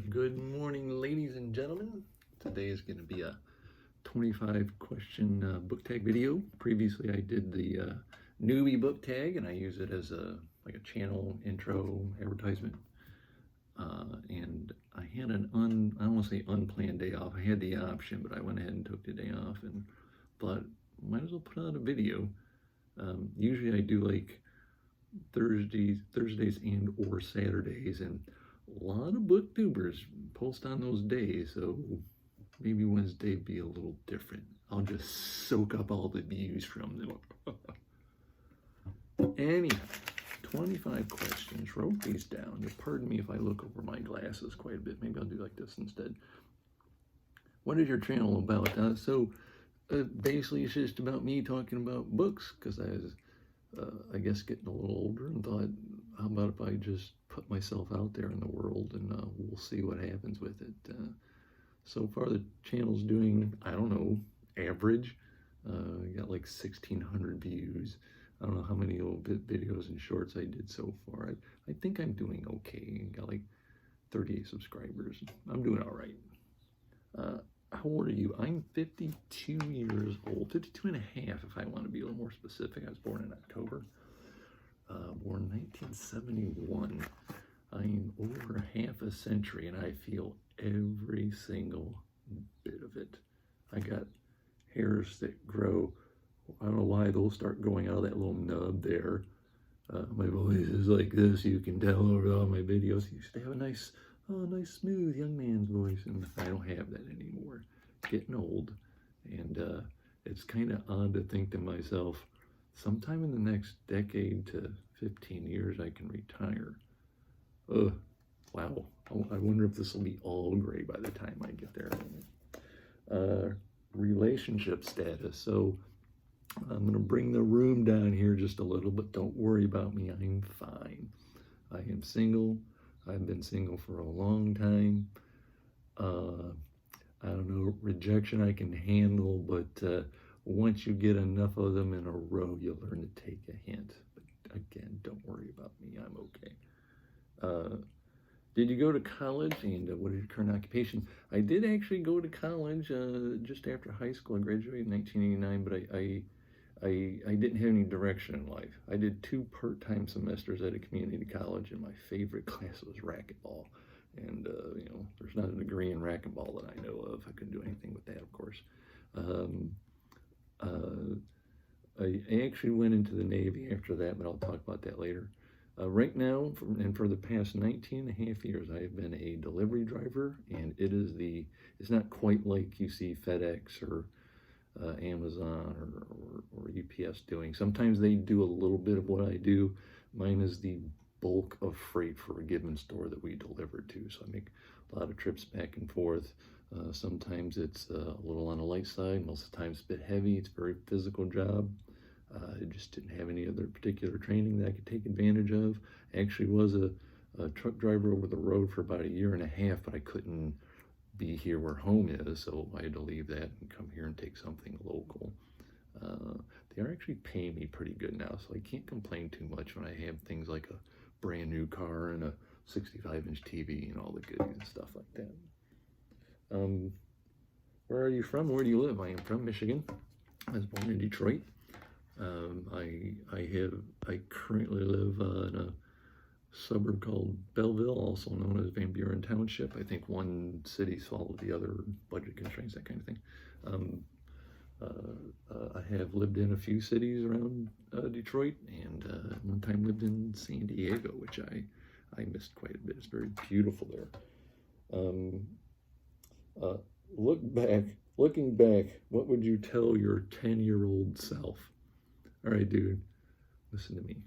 Good morning, ladies and gentlemen. Today is going to be a 25 question book tag video. Previously, I did the newbie book tag, and I use it as a channel intro advertisement. And I had an I don't want to say unplanned day off. I had the option, but I went ahead and took the day off and thought, might as well put out a video. Usually I do like Thursdays and or Saturdays, and a lot of booktubers post on those days, so maybe Wednesday be a little different. I'll just soak up all the views from them. Anyhow, 25 questions. Wrote these down. You'll pardon me if I look over my glasses quite a bit. Maybe I'll do like this instead. What is your channel about? Basically it's just about me talking about books, because I was I guess getting a little older and thought, how about if I just put myself out there in the world, and we'll see what happens with it. So far the channel's doing, I don't know, average. Got like 1,600 views. I don't know how many little videos and shorts I did so far. I think I'm doing okay. Got like 38 subscribers. I'm doing all right. How old are you? I'm 52 years old, 52 and a half if I want to be a little more specific. I was born in October, born in 1971. I am over half a century, and I feel every single bit of it. I got hairs that grow. I don't know why those start growing out of that little nub there. My voice is like this. You can tell over all my videos. I used to have a nice smooth young man's voice, and I don't have that anymore. Getting old, and it's kind of odd to think to myself, sometime in the next decade to 15 years I can retire. Wow. I wonder if this will be all gray by the time I get there. Relationship status. So I'm going to bring the room down here just a little, but don't worry about me. I'm fine. I am single. I've been single for a long time. I don't know, rejection I can handle, but once you get enough of them in a row, you'll learn to take a hint. But again, don't worry about me. I'm okay. Did you go to college, and what is your current occupation? I did actually go to college just after high school. I graduated in 1989, but I didn't have any direction in life. I did 2 part-time semesters at a community college, and my favorite class was racquetball. And, there's not a degree in racquetball that I know of. I couldn't do anything with that, of course. I actually went into the Navy after that, but I'll talk about that later. Right now, and for the past 19 and a half years, I have been a delivery driver, and it's not quite like you see FedEx or Amazon or UPS doing. Sometimes they do a little bit of what I do. Mine is the bulk of freight for a given store that we deliver to. So I make a lot of trips back and forth. Sometimes it's a little on the light side. Most of the time it's a bit heavy. It's a very physical job. I just didn't have any other particular training that I could take advantage of. I actually was a truck driver over the road for about 1.5 years, but I couldn't be here where home is, so I had to leave that and come here and take something local. They are actually paying me pretty good now, so I can't complain too much when I have things like a brand new car and a 65-inch TV and all the goodies and stuff like that. Where are you from? Where do you live? I am from Michigan. I was born in Detroit. I currently live in a suburb called Belleville, also known as Van Buren Township. I think one city's followed the other, budget constraints, that kind of thing. I have lived in a few cities around Detroit, and one time lived in San Diego, which I missed quite a bit. It's very beautiful there. Looking back, what would you tell your 10-year-old self? All right, dude, listen to me.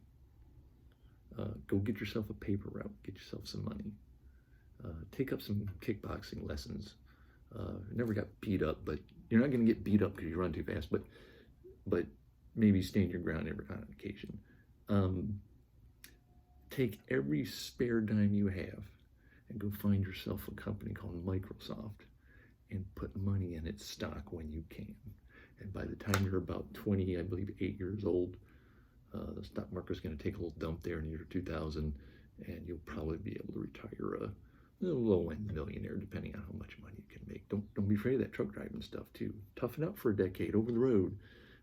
Go get yourself a paper route, get yourself some money. Take up some kickboxing lessons. Never got beat up, but you're not going to get beat up because you run too fast, but maybe stand your ground every on occasion. Take every spare dime you have and go find yourself a company called Microsoft and put money in its stock when you can. And by the time you're about 20, I believe 8 years old, the stock market's going to take a little dump there in the year 2000, and you'll probably be able to retire a low-end millionaire, depending on how much money you can make. Don't be afraid of that truck driving stuff too. Tough it out for a decade over the road,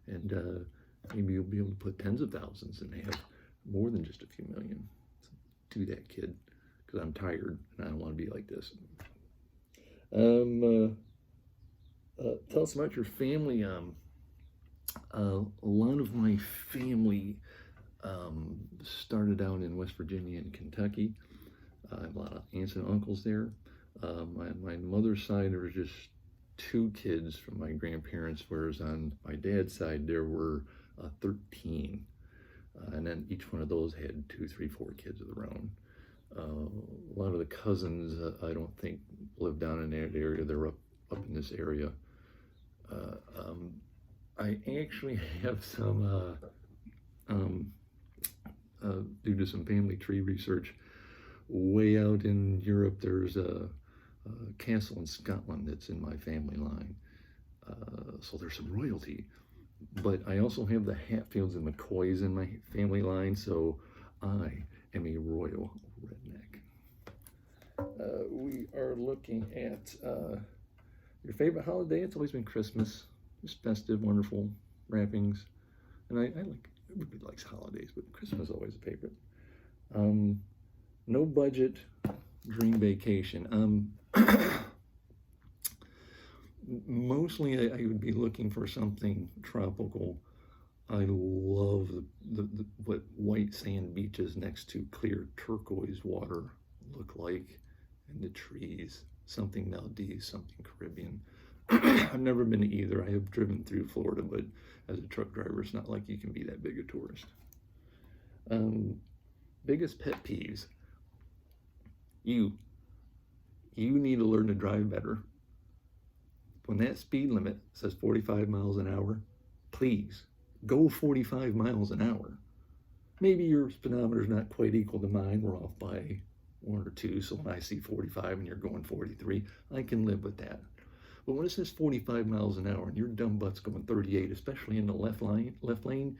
and maybe you'll be able to put tens of thousands and have more than just a few million. So do that, kid, because I'm tired and I don't want to be like this. Tell us about your family. A lot of my family started out in West Virginia and Kentucky. I have a lot of aunts and uncles there. My mother's side, there was just 2 kids from my grandparents, whereas on my dad's side, there were 13. And then each one of those had 2, 3, 4 kids of their own. A lot of the cousins, I don't think, live down in that area. They're up in this area. I actually have some, due to some family tree research, way out in Europe, there's a castle in Scotland that's in my family line. So there's some royalty. But I also have the Hatfields and McCoys in my family line, so I am a royal redneck. We are looking at your favorite holiday. It's always been Christmas. Just festive, wonderful wrappings. And I like, everybody likes holidays, but Christmas is always a favorite. No budget, dream vacation. Mostly I would be looking for something tropical. I love what white sand beaches next to clear turquoise water look like, and the trees, something Maldives, something Caribbean. I've never been to either. I have driven through Florida, but as a truck driver, it's not like you can be that big a tourist. Biggest pet peeves. You need to learn to drive better. When that speed limit says 45 miles an hour, please go 45 miles an hour. Maybe your speedometer's not quite equal to mine. We're off by 1 or 2. So when I see 45 and you're going 43, I can live with that. But when it says 45 miles an hour and your dumb butt's going 38, especially in the left lane,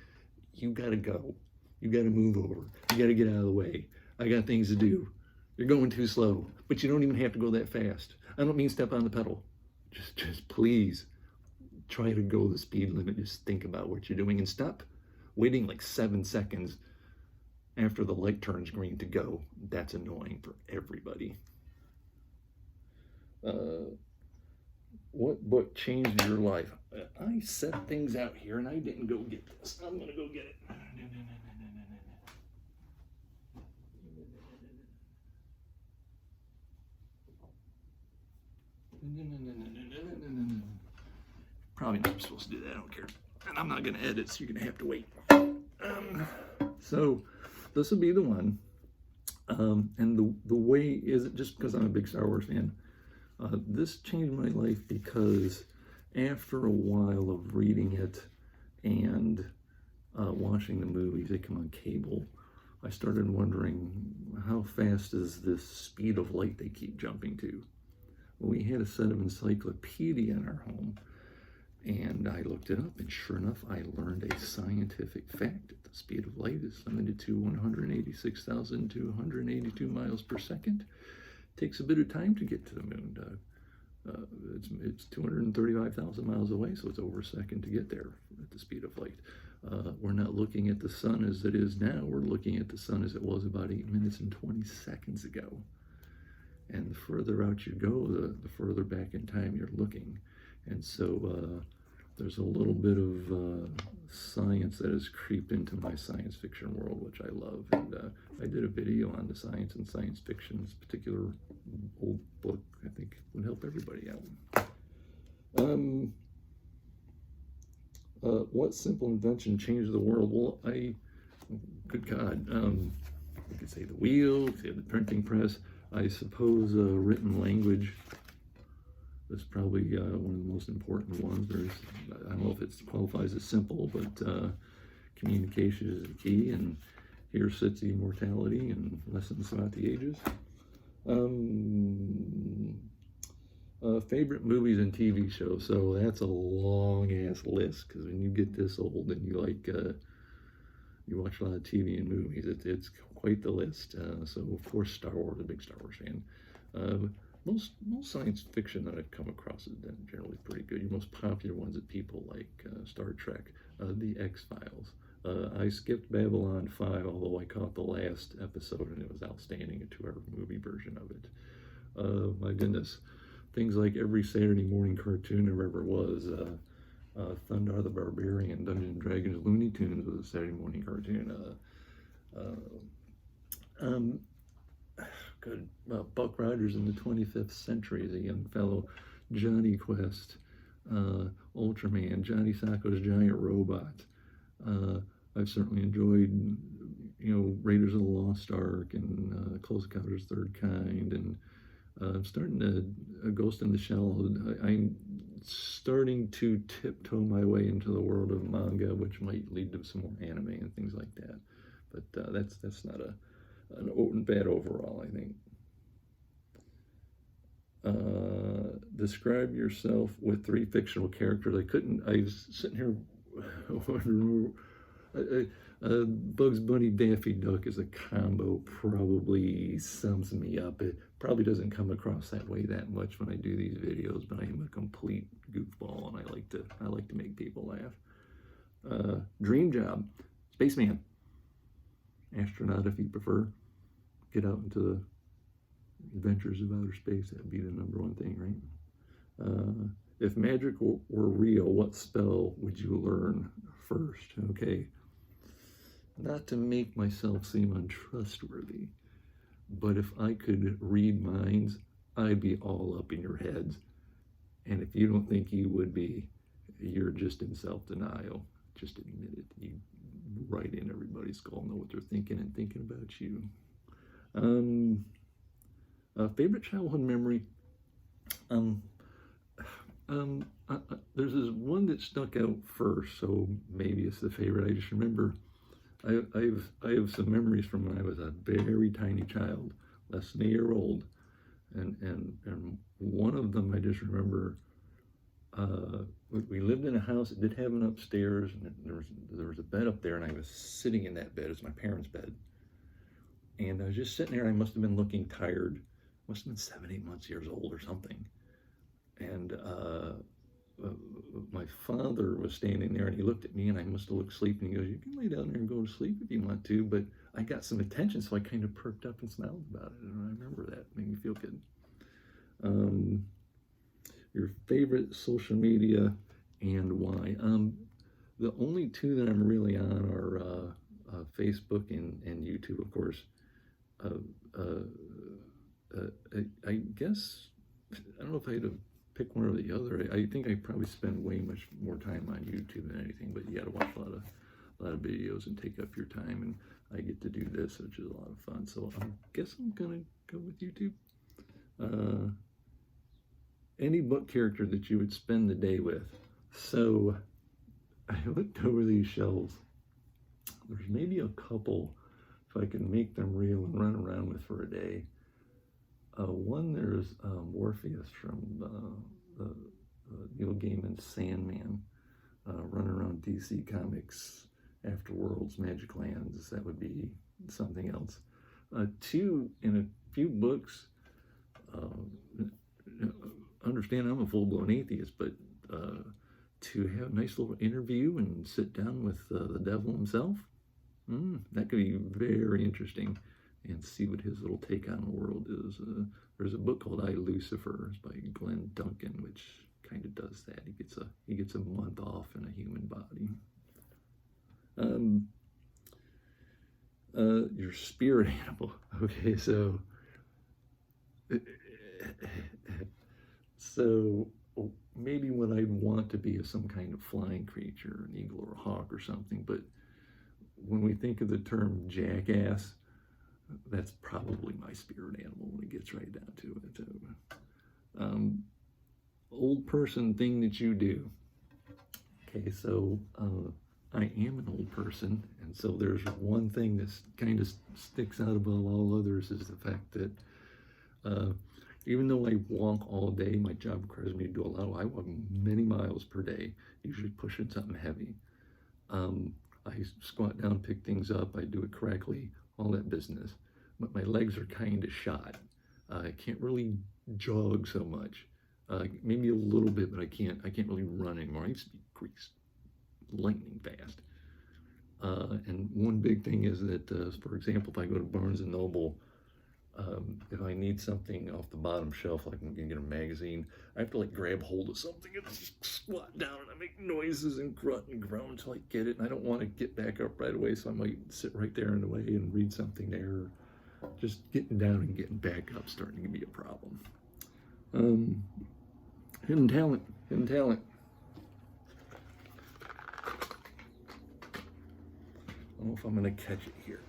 you gotta go. You gotta move over. You gotta get out of the way. I got things to do. You're going too slow, but you don't even have to go that fast. I don't mean step on the pedal. Just please try to go the speed limit. Just think about what you're doing and stop waiting like 7 seconds after the light turns green to go. That's annoying for everybody. What book changed your life? I set things out here and I didn't go get this. I'm gonna go get it. Probably not supposed to do that, I don't care. And I'm not gonna edit, so you're gonna have to wait. So this will be the one. And the way is it just because I'm a big Star Wars fan. This changed my life because after a while of reading it and watching the movies, they come on cable, I started wondering, how fast is this speed of light they keep jumping to? Well, we had a set of encyclopedia in our home, and I looked it up, and sure enough, I learned a scientific fact that the speed of light is limited to 186,282 miles per second. Takes a bit of time to get to the moon. It's 235,000 miles away, so it's over a second to get there at the speed of light. We're not looking at the sun as it is now. We're looking at the sun as it was about 8 minutes and 20 seconds ago. And the further out you go, the further back in time you're looking. And so there's a little bit of science that has creeped into my science fiction world, which I love. And I did a video on the science and science fiction. This particular old book, I think, would help everybody out. What simple invention changed the world? Well, good God, you could say the wheel, say the printing press. I suppose written language is probably one of the most important ones. I don't know if it qualifies as simple, but communication is the key, and here sits immortality and lessons throughout the ages. Favorite movies and TV shows. So that's a long ass list, because when you get this old and you you watch a lot of TV and movies, it's quite the list. So of course Star Wars, a big Star Wars fan. Most science fiction that I've come across has been generally pretty good. Your most popular ones that people like, Star Trek, The X-Files. I skipped Babylon 5, although I caught the last episode and it was outstanding, a 2-hour movie version of it. My goodness, things like every Saturday morning cartoon there ever was. Thundar the Barbarian, Dungeons and Dragons, Looney Tunes was a Saturday morning cartoon. Good. Buck Rogers in the 25th Century as a young fellow, Johnny Quest, Ultraman, Johnny Sacco's Giant Robot. I've certainly enjoyed, Raiders of the Lost Ark and Close Encounters of the Third Kind, and I'm starting to Ghost in the Shell. I'm starting to tiptoe my way into the world of manga, which might lead to some more anime and things like that. But that's not an bad overall, I think. Describe yourself with 3 fictional characters. I was sitting here wondering, Bugs Bunny, Daffy Duck as a combo probably sums me up. It probably doesn't come across that way that much when I do these videos, but I am a complete goofball and I like to make people laugh. Dream job, spaceman, astronaut if you prefer. Get out into the adventures of outer space. That'd be the #1 thing, right? If magic were real, what spell would you learn first? Okay, not to make myself seem untrustworthy, but if I could read minds, I'd be all up in your heads. And if you don't think you would be, you're just in self-denial. Just admit it. You write in everybody's skull, know what they're thinking and thinking about you. Favorite childhood memory. There's this one that stuck out first, so maybe it's the favorite. I just remember I have some memories from when I was a very tiny child, less than a year old, and one of them I just remember. We lived in a house that did have an upstairs, and there was a bed up there, and I was sitting in that bed. It was my parents' bed, and I was just sitting there. I must have been looking tired. Must have been 7, 8 months, years old or something. And my father was standing there, and he looked at me, and I must have looked sleepy. And he goes, "You can lay down there and go to sleep if you want to." But I got some attention, so I kind of perked up and smiled about it. And I remember that. It made me feel good. Your favorite social media and why? The only 2 that I'm really on are Facebook and YouTube, of course. I guess, I don't know if I had to pick one or the other. I think I probably spend way much more time on YouTube than anything, but you got to watch a lot of videos and take up your time, and I get to do this, which is a lot of fun. So I guess I'm gonna go with YouTube. Any book character that you would spend the day with. So I looked over these shelves. There's maybe a couple, if I can make them real and run around with for a day. One, there's Morpheus from Neil Gaiman's Sandman, running around DC Comics, After Worlds, Magic Lands. That would be something else. 2, in a few books, understand I'm a full-blown atheist, but to have a nice little interview and sit down with the devil himself, that could be very interesting, and see what his little take on the world is. There's a book called I, Lucifer. It's by Glenn Duncan, which kind of does that. He gets a month off in a human body. Your spirit animal. Okay, so maybe what I'd want to be is some kind of flying creature, an eagle or a hawk or something. But when we think of the term jackass, that's probably my spirit animal when it gets right down to it. Old person thing that you do. Okay, so I am an old person, and so there's one thing that kind of sticks out above all others is the fact that even though I walk all day, my job requires me to do a lot. I walk many miles per day, usually pushing something heavy. I squat down, pick things up, I do it correctly, all that business. But my legs are kind of shot. I can't really jog so much. Maybe a little bit, but I can't really run anymore. I used to be greased lightning fast. And one big thing is that, for example, if I go to Barnes and Noble, if I need something off the bottom shelf, like I'm gonna get a magazine, I have to like grab hold of something and just squat down, and I make noises and grunt and groan until I get it. And I don't want to get back up right away, so I might sit right there in the way and read something there. Just getting down and getting back up starting to be a problem. Hidden talent, hidden talent. I don't know if I'm going to catch it here.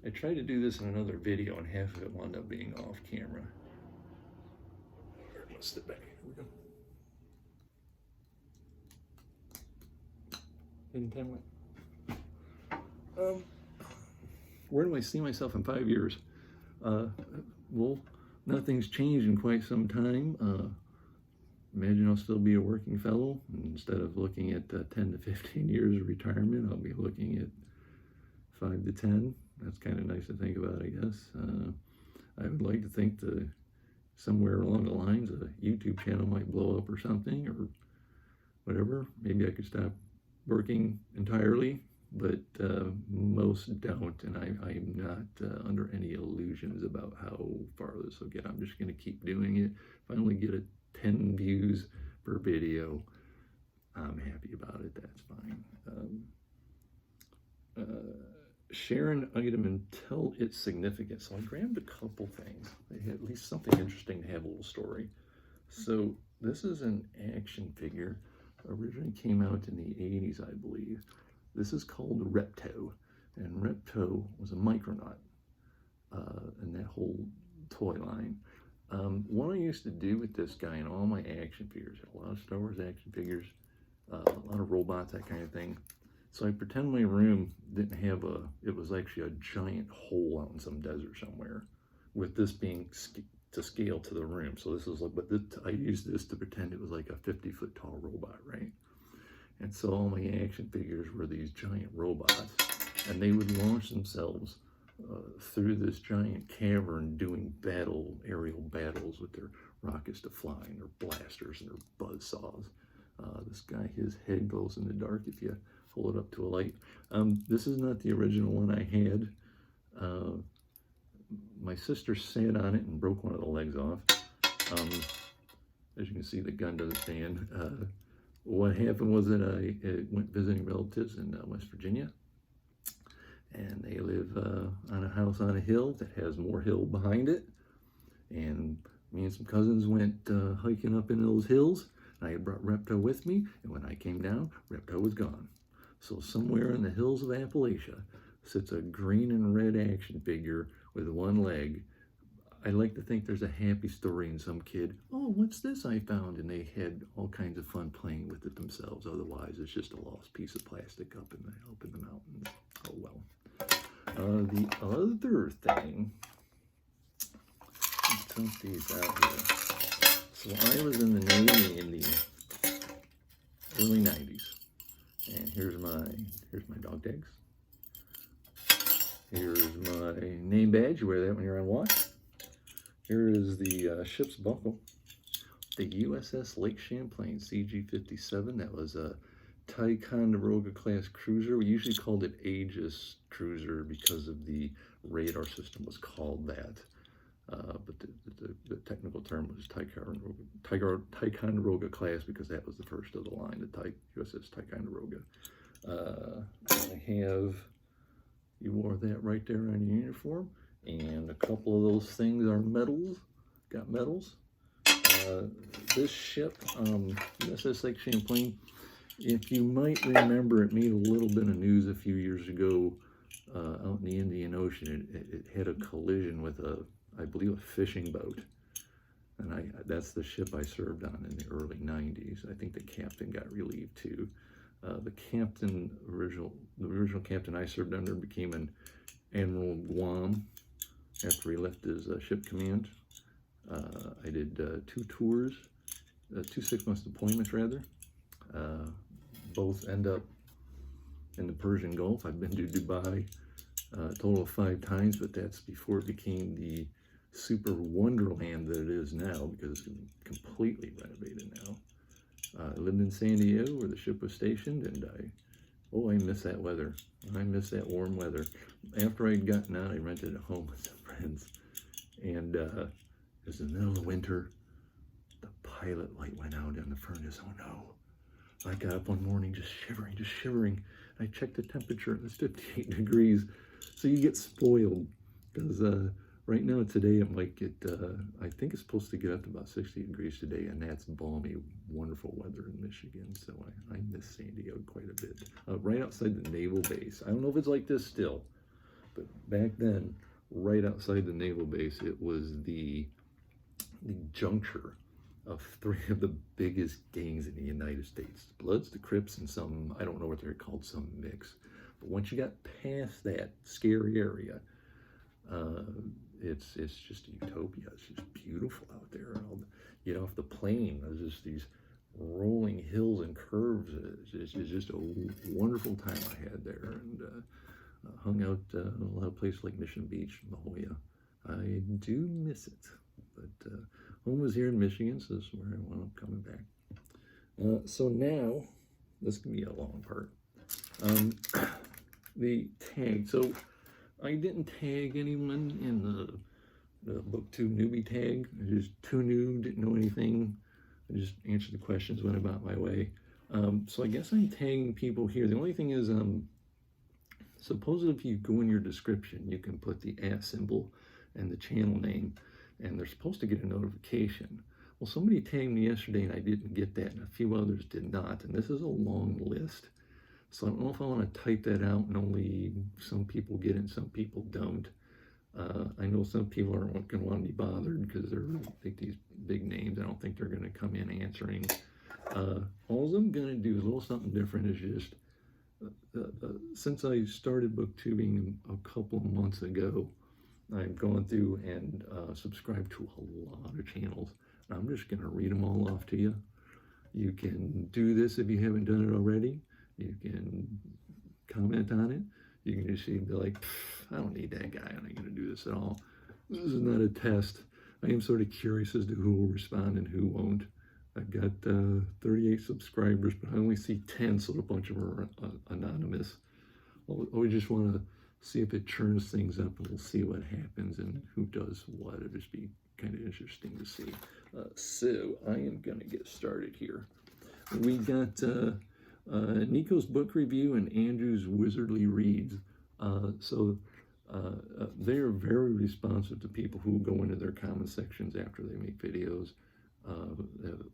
I tried to do this in another video and half of it wound up being off camera. Let's step back. Here we go. Hidden talent. Where do I see myself in 5 years? Well, nothing's changed in quite some time. Imagine I'll still be a working fellow. Instead of looking at 10 to 15 years of retirement, I'll be looking at 5 to 10. That's kind of nice to think about, I guess. I would like to think that somewhere along the lines a YouTube channel might blow up or something, or whatever. Maybe I could stop working entirely, but most don't, and I'm not under any illusions about how far this will get. I'm just going to keep doing it. If I only get 10 views per video, I'm happy about it. That's fine. Share an item and tell its significance. So I grabbed a couple things. They had at least something interesting to have a little story. So this is an action figure. Originally came out in the 80s, I believe. This is called Repto, and Repto was a Micronaut in that whole toy line. What I used to do with this guy and all my action figures, a lot of Star Wars action figures, a lot of robots, that kind of thing. So I pretend my room didn't have it was actually a giant hole out in some desert somewhere, with this being to scale to the room. So this is like, but I used this to pretend it was like a 50-foot tall robot, right? And so all my action figures were these giant robots, and they would launch themselves through this giant cavern doing aerial battles with their rockets to fly and their blasters and their buzzsaws. This guy, his head glows in the dark if you hold it up to a light. This is not the original one I had. My sister sat on it and broke one of the legs off. As you can see, the gun doesn't stand. What happened was that I went visiting relatives in West Virginia, and they live on a house on a hill that has more hill behind it. And me and some cousins went hiking up in those hills. I had brought Repto with me, and when I came down, Repto was gone. So somewhere in the hills of Appalachia sits a green and red action figure with one leg. I like to think there's a happy story in some kid, oh, what's this I found? And they had all kinds of fun playing with it themselves. Otherwise, it's just a lost piece of plastic up in the mountains. Oh, well. The other thing, let's dump these out here. So I was in the Navy in the early 90s. And here's my dog tags. Here's my name badge. You wear that when you're on watch. Here is the ship's buckle. The USS Lake Champlain CG-57. That was a Ticonderoga class cruiser. We usually called it Aegis cruiser because of the radar system was called that. But the technical term was Ticonderoga class because that was the first of the line, the USS Ticonderoga. You wore that right there on your uniform, and a couple of those things are medals, got medals. This ship, USS Lake Champlain, if you might remember, it made a little bit of news a few years ago out in the Indian Ocean. It had a collision with I believe a fishing boat, and that's the ship I served on in the early 90s. I think the captain got relieved too. The original captain I served under became an Admiral Guam after he left his ship command. I did 2 tours, 2 6-month deployments rather. Both end up in the Persian Gulf. I've been to Dubai a total of 5 times, but that's before it became the super wonderland that it is now, because it's completely renovated now. I lived in San Diego where the ship was stationed, and I miss that weather. I miss that warm weather. After I'd gotten out, I rented a home with some friends, and it was in the middle of winter. The pilot light went out in the furnace. Oh no. I got up one morning just shivering. I checked the temperature, it was 58 degrees. So you get spoiled, because right now today it might get, I think it's supposed to get up to about 60 degrees today, and that's balmy, wonderful weather in Michigan. So I miss San Diego quite a bit. Right outside the naval base. I don't know if it's like this still, but back then, right outside the naval base, it was the juncture of three of the biggest gangs in the United States. The Bloods, the Crips, and some, I don't know what they're called, some mix. But once you got past that scary area, it's just utopia. It's just beautiful out there. And get off the plane, there's just these rolling hills and curves. It's just a wonderful time I had there, and hung out a lot of places like Mission Beach, La Jolla. I do miss it, but home was here in Michigan, so this is where I wound up coming back. So now, this can be a long part. The tag. So I didn't tag anyone in the Booktube newbie tag. I was just too new, didn't know anything. I just answered the questions, went about my way. So I guess I'm tagging people here. The only thing is, suppose if you go in your description, you can put the @ symbol and the channel name, and they're supposed to get a notification. Well, somebody tagged me yesterday and I didn't get that, and a few others did not, and this is a long list. So I don't know if I want to type that out and only some people get it and some people don't. I know some people aren't going to want to be bothered because they're like these big names. I don't think they're going to come in answering. All I'm going to do is a little something different. Is just since I started booktubing a couple of months ago, I've gone through and subscribed to a lot of channels. I'm just going to read them all off to you. You can do this if you haven't done it already. You can comment on it. You can just be like, I don't need that guy. I'm not going to do this at all. This is not a test. I am sort of curious as to who will respond and who won't. I've got 38 subscribers, but I only see 10, so a bunch of them are anonymous. I just want to see if it churns things up, and we'll see what happens and who does what. It'll just be kind of interesting to see. So I am going to get started here. We got Nico's book review and Andrew's Wizardly Reads. They are very responsive to people who go into their comment sections after they make videos.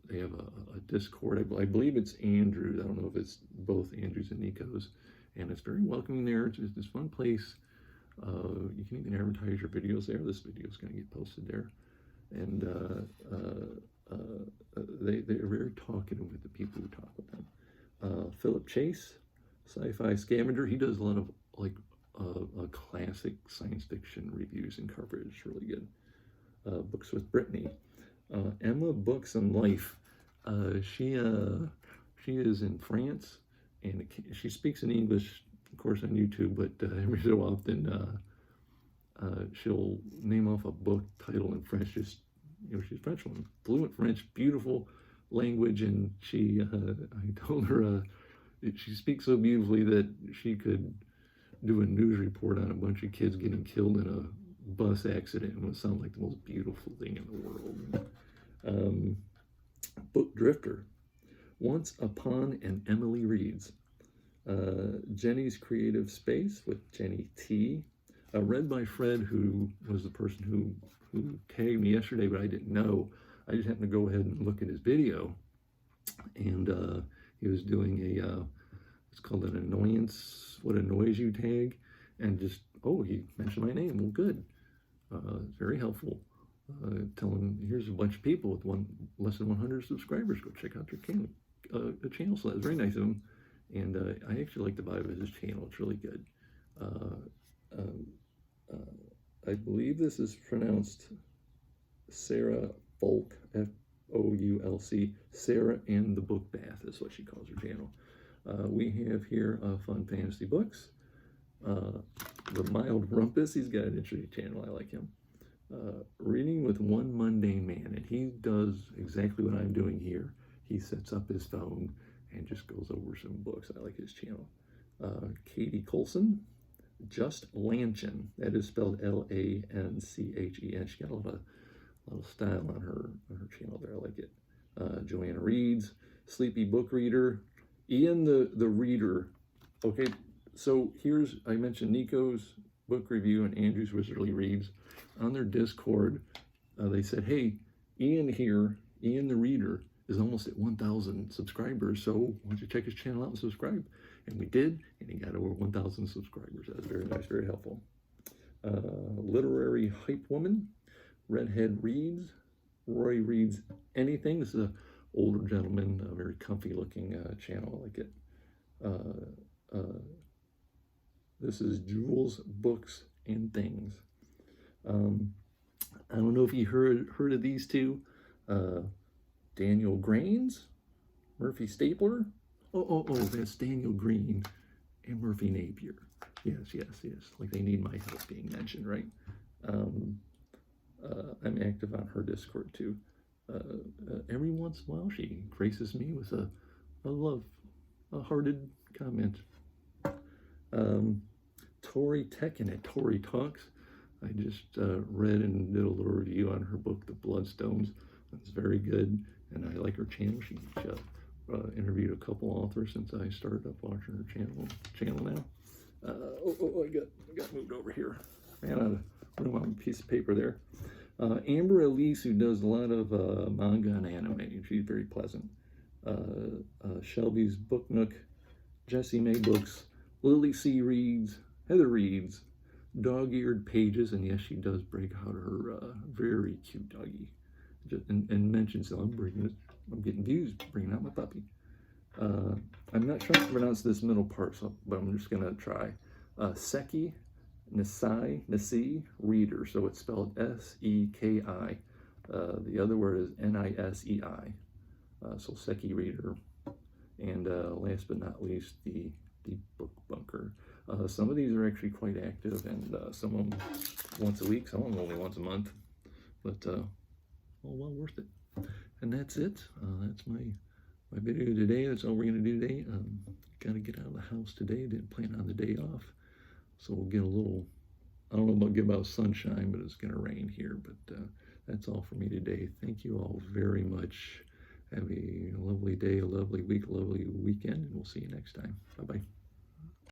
They have a Discord. I believe it's Andrew. I don't know if it's both Andrews and Nico's. And it's very welcoming there. It's this fun place. You can even advertise your videos there. This video is going to get posted there. And they're very talkative with the people who talk with them. Philip Chase, Sci-Fi Scavenger. He does a lot of like classic science fiction reviews and coverage. It's really good. Books with Brittany. Emma Books and Life. She is in France, and she speaks in English, of course, on YouTube, but every so often she'll name off a book title in French. Just, she's French woman, fluent French, beautiful language, and I told her she speaks so beautifully that she could do a news report on a bunch of kids getting killed in a bus accident, and it would sound like the most beautiful thing in the world. Book Drifter. Once Upon an Emily Reads. Jenny's Creative Space with Jenny T. Read by Fred, who was the person who tagged me yesterday, but I didn't know. I just happened to go ahead and look at his video, and he was doing it's called an annoyance, what annoys you tag, and just, he mentioned my name. Well, good. It's very helpful. Tell him, here's a bunch of people with less than 100 subscribers. Go check out their channel. So that's very nice of him. And I actually like the vibe of his channel. It's really good. I believe this is pronounced Sarah Folk, F-O-U-L-C. Sarah and the Book Bath is what she calls her channel. We have here Fun Fantasy Books. The Mild Rumpus, he's got an interesting channel. I like him. Reading with One Mundane Man, and he does exactly what I'm doing here. He sets up his phone and just goes over some books. I like his channel. Katie Colson, Just Lanchin, that is spelled Lanchen. She got a lot of style on her channel there. I like it. Joanna Reads, Sleepy Book Reader, Ian the Reader. Okay, so I mentioned Nico's book review and Andrew's Wizardly Reads. On their Discord, they said, hey, Ian the Reader, is almost at 1,000 subscribers, so why don't you check his channel out and subscribe? And we did, and he got over 1,000 subscribers. That was very nice, very helpful. Literary Hype Woman, Redhead Reads, Roy Reads Anything. This is an older gentleman, a very comfy looking channel. I like it. This is Jules Books and Things. I don't know if you heard of these two. Daniel Grains, Murphy Stapler. Oh, that's Daniel Green and Murphy Napier. Yes. Like they need my help being mentioned, right? I'm active on her Discord too. Every once in a while, she graces me with a hearted comment. Tori Tekken at Tori Talks. I just read and did a little review on her book, The Bloodstones. It's very good, and I like her channel. She interviewed a couple authors since I started up watching her channel now. I got moved over here. Ran out of room on a piece of paper there. Amber Elise, who does a lot of manga and anime. She's very pleasant. Shelby's Book Nook, Jessie May Books, Lily C. Reads, Heather Reads, Dog-Eared Pages, and yes, she does break out her very cute doggy. And mentions, I'm getting views, bringing out my puppy. I'm not sure how to pronounce this middle part, but I'm just going to try. Seki Nasi Reader, so it's spelled S-E-K-I. The other word is N-I-S-E-I. So Seki Reader. And last but not least, the Book Bunker. Some of these are actually quite active, and some of them once a week, some of them only once a month. But all well worth it. And that's it. That's my video today. That's all we're going to do today. Got to get out of the house today. Didn't plan on the day off. So we'll get a little, I don't know about sunshine, but it's going to rain here. But that's all for me today. Thank you all very much. Have a lovely day, a lovely week, a lovely weekend, and we'll see you next time. Bye-bye.